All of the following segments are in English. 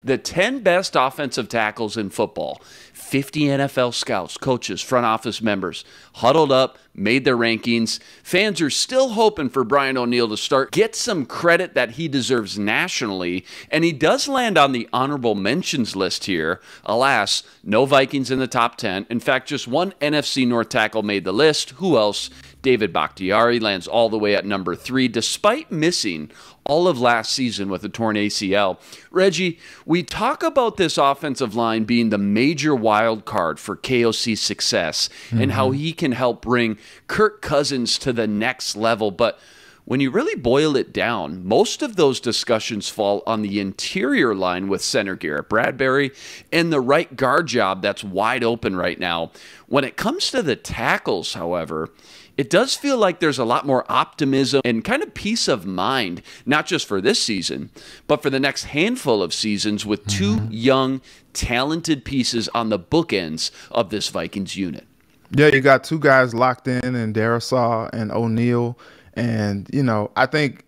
the 10 best offensive tackles in football. 50 NFL scouts, coaches, front office members huddled up, made their rankings. Fans are still hoping for Brian O'Neill to get some credit that he deserves nationally, and he does land on the honorable mentions list here. Alas, no Vikings in the top 10. In fact, just one NFC North tackle made the list. Who else? David Bakhtiari lands all the way at number 3, despite missing all of last season with a torn ACL. Reggie, we talk about this offensive line being the major wild card for KOC's success and how he can help bring Kirk Cousins to the next level. But when you really boil it down, most of those discussions fall on the interior line with center Garrett Bradbury and the right guard job that's wide open right now. When it comes to the tackles, however, it does feel like there's a lot more optimism and kind of peace of mind, not just for this season, but for the next handful of seasons with two young, talented pieces on the bookends of this Vikings unit. Yeah, you got two guys locked in Darrisaw and O'Neill. And, you know, I think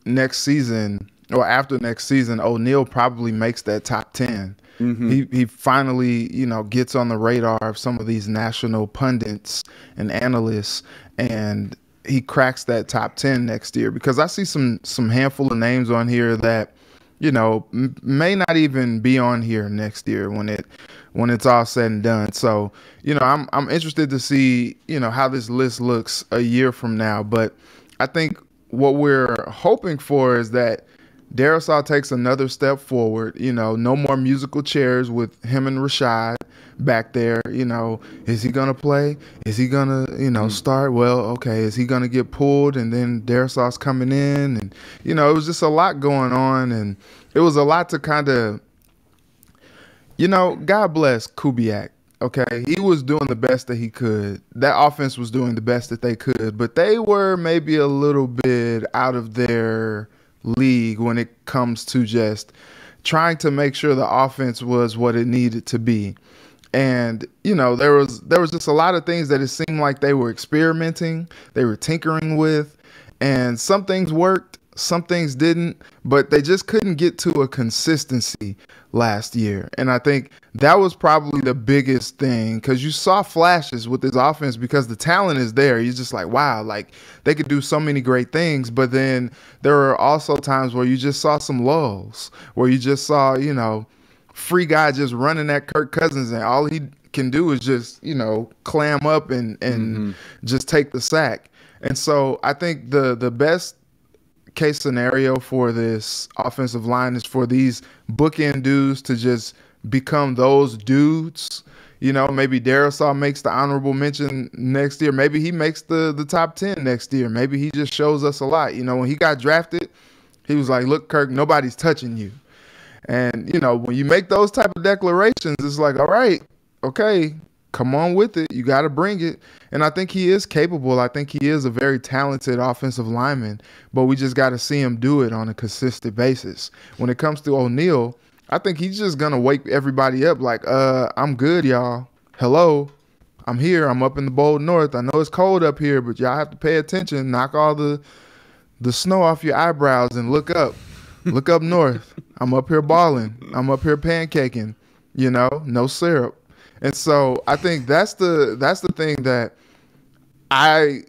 next season or after next season, O'Neill probably makes that top 10. He finally, you know, gets on the radar of some of these national pundits and analysts, and he cracks that top 10 next year, because I see some handful of names on here that, you know, may not even be on here next year when it's all said and done. So, you know, I'm interested to see, you know, how this list looks a year from now. But I think what we're hoping for is that Darrisaw takes another step forward. You know, no more musical chairs with him and Rashad back there. You know, is he going to play? Is he going to, you know, start? Well, okay, is he going to get pulled? And then Darrisaw's coming in. And, you know, it was just a lot going on. And it was a lot to kind of, you know, God bless Kubiak. Okay, he was doing the best that he could. That offense was doing the best that they could. But they were maybe a little bit out of their league when it comes to just trying to make sure the offense was what it needed to be. And, you know, there was just a lot of things that it seemed like they were experimenting, they were tinkering with, and some things worked, some things didn't, but they just couldn't get to a consistency last year. And I think that was probably the biggest thing, because you saw flashes with this offense because the talent is there. You're just like, wow, like they could do so many great things. But then there were also times where you just saw some lulls, where you just saw, you know, free guy just running at Kirk Cousins, and all he can do is just, you know, clam up and just take the sack. And so I think the best case scenario for this offensive line is for these bookend dudes to just become those dudes. You know, maybe Darrisaw makes the honorable mention next year. Maybe he makes the top 10 next year. Maybe he just shows us a lot. You know, when he got drafted, he was like, look, Kirk, nobody's touching you. And, you know, when you make those type of declarations, it's like, all right, okay, come on with it. You got to bring it. And I think he is capable. I think he is a very talented offensive lineman, but we just got to see him do it on a consistent basis. When it comes to O'Neill, I think he's just going to wake everybody up like, I'm good, y'all. Hello, I'm here. I'm up in the bold north. I know it's cold up here, but y'all have to pay attention. Knock all the snow off your eyebrows and look up. Look up north. I'm up here balling. I'm up here pancaking, you know, no syrup. And so I think that's the thing that I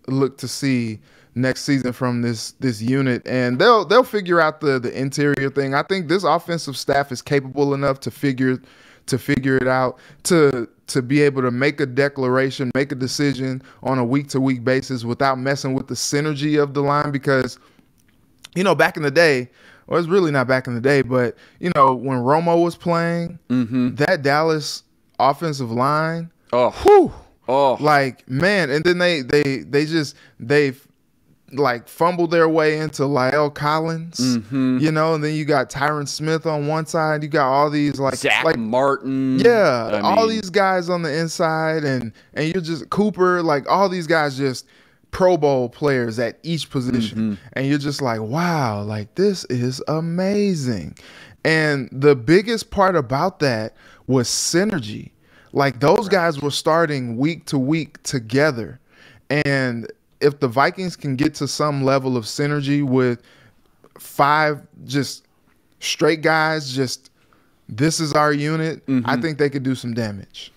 look to see next season from this unit, and they'll figure out the interior thing. I think this offensive staff is capable enough to figure it out, to be able to make a declaration, make a decision on a week-to-week basis without messing with the synergy of the line. Because, you know, back in the day, well, it's really not back in the day, but, you know, when Romo was playing, that Dallas offensive line, like, man, and then they like fumbled their way into La'el Collins, you know, and then you got Tyron Smith on one side, you got all these like Zach Martin, all these guys on the inside, and you're just Cooper, like all these guys just Pro Bowl players at each position, and you're just like, wow, like this is amazing. And the biggest part about that was synergy. Like those guys were starting week to week together. And if the Vikings can get to some level of synergy with 5 just straight guys, just this is our unit, I think they could do some damage.